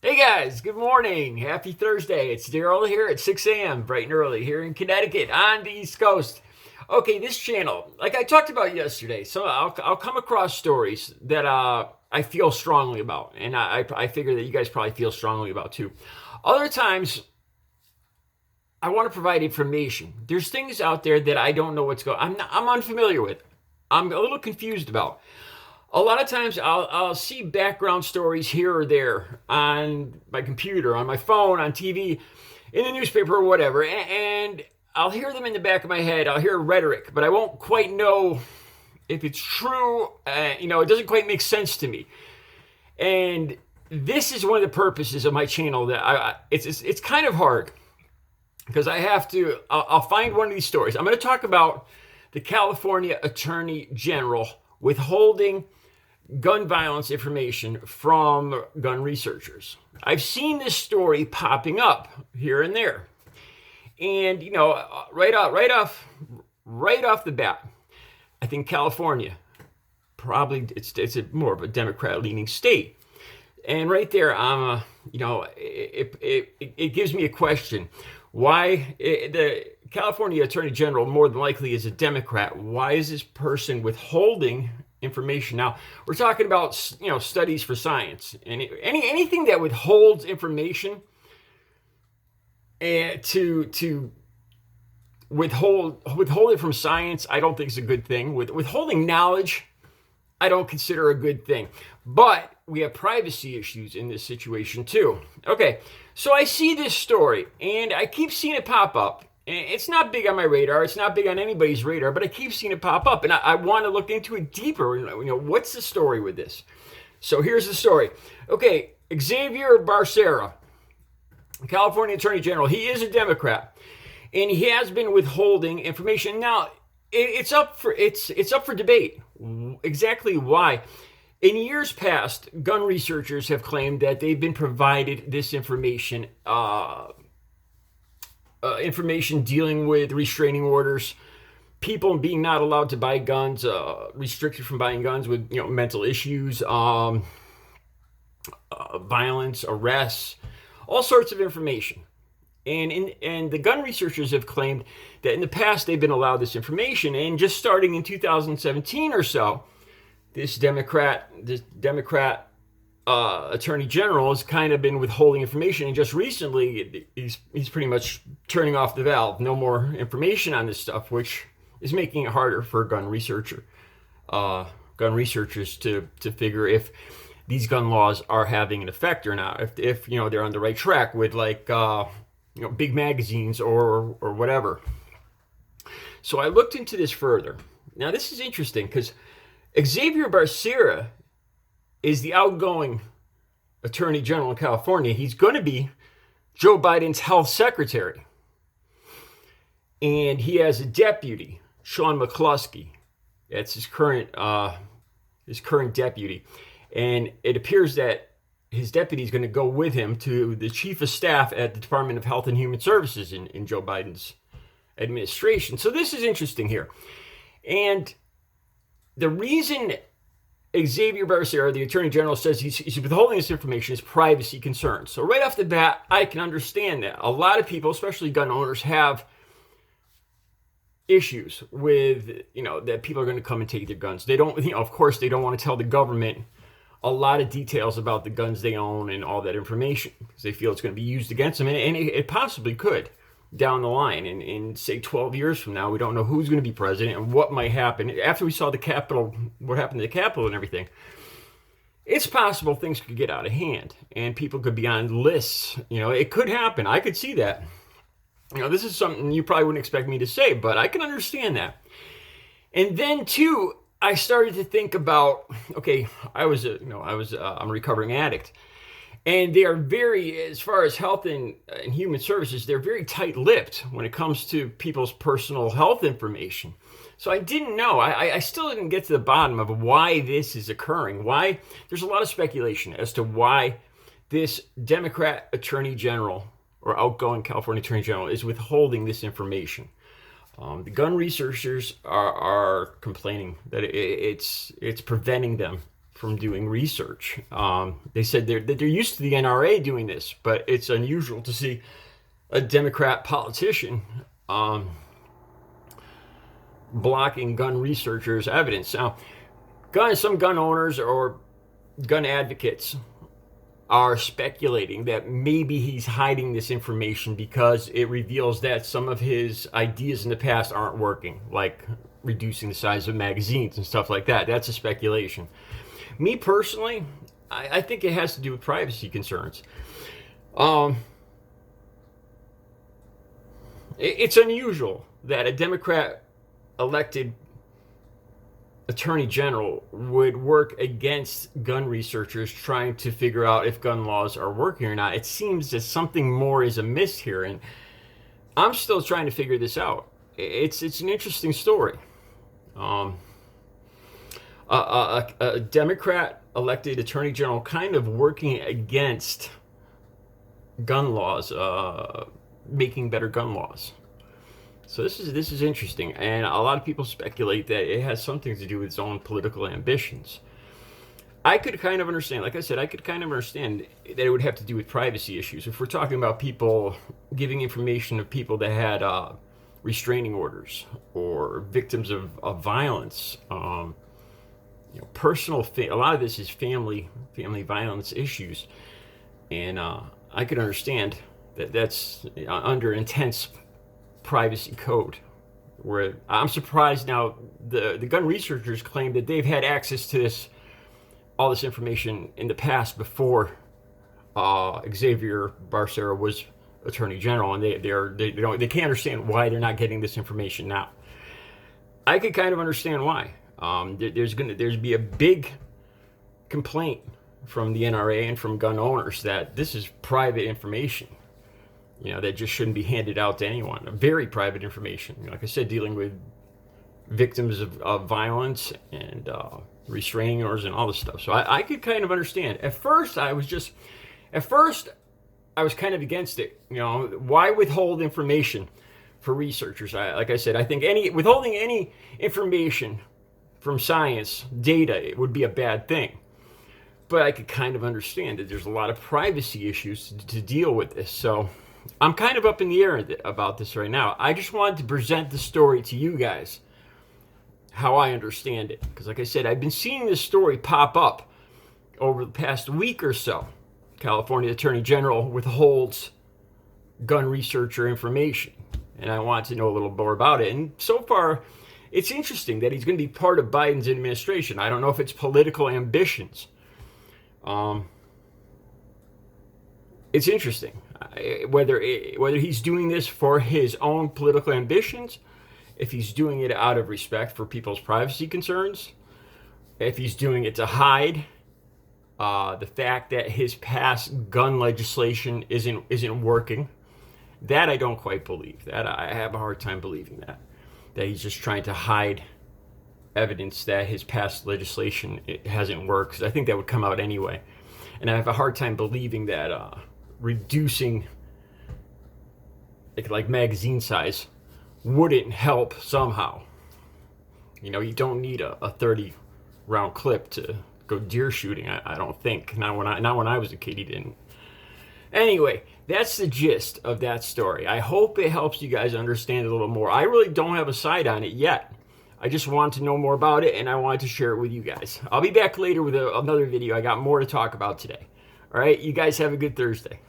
Hey guys, good morning. Happy Thursday. It's Daryl here at 6 a.m. bright and early here in Connecticut on the East Coast. Okay, this channel, like I talked about yesterday, so I'll come across stories that I feel strongly about, and I figure that you guys probably feel strongly about too. Other times, I want to provide information. There's things out there that I don't know what's going. I'm unfamiliar with. I'm a little confused about. A lot of times I'll see background stories here or there on my computer, on my phone, on TV, in the newspaper or whatever, and I'll hear them in the back of my head. I'll hear rhetoric, but I won't quite know if it's true. It doesn't quite make sense to me. And this is one of the purposes of my channel that it's kind of hard because I'll find one of these stories. I'm going to talk about the California Attorney General withholding gun violence information from gun researchers. I've seen this story popping up here and there. And right off the bat, I think California probably it's more of a Democrat leaning state. And right there, it gives me a question. Why the California Attorney General more than likely is a Democrat? Why is this person withholding information? Now we're talking about studies for science, and anything that withholds information to withhold it from science, I don't think is a good thing. Withholding knowledge, I don't consider a good thing. But we have privacy issues in this situation too. Okay, so I see this story and I keep seeing it pop up. It's not big on my radar. It's not big on anybody's radar, but I keep seeing it pop up, and I want to look into it deeper. What's the story with this? So here's the story. Okay, Xavier Becerra, California Attorney General. He is a Democrat, and he has been withholding information. Now, it's up for debate. Exactly why? In years past, gun researchers have claimed that they've been provided this information. Information dealing with restraining orders, people being not allowed to buy guns, restricted from buying guns with mental issues, violence, arrests, all sorts of information. And the gun researchers have claimed that in the past they've been allowed this information, and just starting in 2017 or so, this Democrat Attorney General has kind of been withholding information, and just recently he's pretty much turning off the valve. No more information on this stuff, which is making it harder for gun researchers to figure if these gun laws are having an effect or not. If they're on the right track with big magazines or whatever. So I looked into this further. Now this is interesting because Xavier Becerra is the outgoing Attorney General in California. He's going to be Joe Biden's health secretary. And he has a deputy, Sean McCluskey. That's his current deputy. And it appears that his deputy is going to go with him to the chief of staff at the Department of Health and Human Services in Joe Biden's administration. So this is interesting here. And the reason Xavier Becerra, the Attorney General, says he's withholding this information is privacy concerns. So right off the bat, I can understand that. A lot of people, especially gun owners, have issues with, that people are going to come and take their guns. They don't, of course, they don't want to tell the government a lot of details about the guns they own and all that information because they feel it's going to be used against them. And it possibly could down the line. In say 12 years from now, we don't know who's going to be president and what might happen. After we saw the Capitol, what happened to the Capitol and everything, it's possible things could get out of hand and people could be on lists. It could happen. I could see that. This is something you probably wouldn't expect me to say, but I can understand that. And then too, I started to think about, okay, I'm a recovering addict. And they are very, as far as health and human services, they're very tight-lipped when it comes to people's personal health information. So I didn't know. I still didn't get to the bottom of why this is occurring. Why? There's a lot of speculation as to why this Democrat Attorney General or outgoing California Attorney General is withholding this information. The gun researchers are complaining that it's preventing them from doing research. They said they're used to the NRA doing this, but it's unusual to see a Democrat politician blocking gun researchers' evidence. Now, some gun owners or gun advocates are speculating that maybe he's hiding this information because it reveals that some of his ideas in the past aren't working, like reducing the size of magazines and stuff like that. That's a speculation. Me personally, I think it has to do with privacy concerns. It's unusual that a Democrat elected attorney general would work against gun researchers trying to figure out if gun laws are working or not. It seems that something more is amiss here, and I'm still trying to figure this out. It's an interesting story. A Democrat elected attorney general kind of working against gun laws, making better gun laws. So this is interesting, and a lot of people speculate that it has something to do with his own political ambitions. I could kind of understand, like I said, I could kind of understand that it would have to do with privacy issues. If we're talking about people giving information of people that had restraining orders or victims of violence, personal, a lot of this is family violence issues, and I could understand that that's under intense privacy code. Where I'm surprised now the gun researchers claim that they've had access to all this information in the past before Xavier Becerra was attorney general, and they can't understand why they're not getting this information now. I could kind of understand why. There's be a big complaint from the NRA and from gun owners that this is private information, that just shouldn't be handed out to anyone. Very private information. Like I said, dealing with victims of violence and restraining orders and all this stuff. So I could kind of understand. At first, I was kind of against it. Why withhold information for researchers? Like I said, I think withholding any information from science data, it would be a bad thing. But I could kind of understand that there's a lot of privacy issues to deal with this. So I'm kind of up in the air about this right now. I just wanted to present the story to you guys, how I understand it. Because like I said, I've been seeing this story pop up over the past week or so. California Attorney General withholds gun researcher information. And I want to know a little more about it. And so far, it's interesting that he's going to be part of Biden's administration. I don't know if it's political ambitions. It's interesting whether he's doing this for his own political ambitions, if he's doing it out of respect for people's privacy concerns, if he's doing it to hide the fact that his past gun legislation isn't working. That I don't quite believe. That I have a hard time believing that he's just trying to hide evidence that his past legislation hasn't worked. 'Cause I think that would come out anyway. And I have a hard time believing that reducing like magazine size wouldn't help somehow. You don't need a 30 round clip to go deer shooting. I don't think. Not when I was a kid, he didn't. Anyway, that's the gist of that story. I hope it helps you guys understand it a little more. I really don't have a side on it yet. I just want to know more about it, and I wanted to share it with you guys. I'll be back later with another video. I got more to talk about today. All right, you guys have a good Thursday.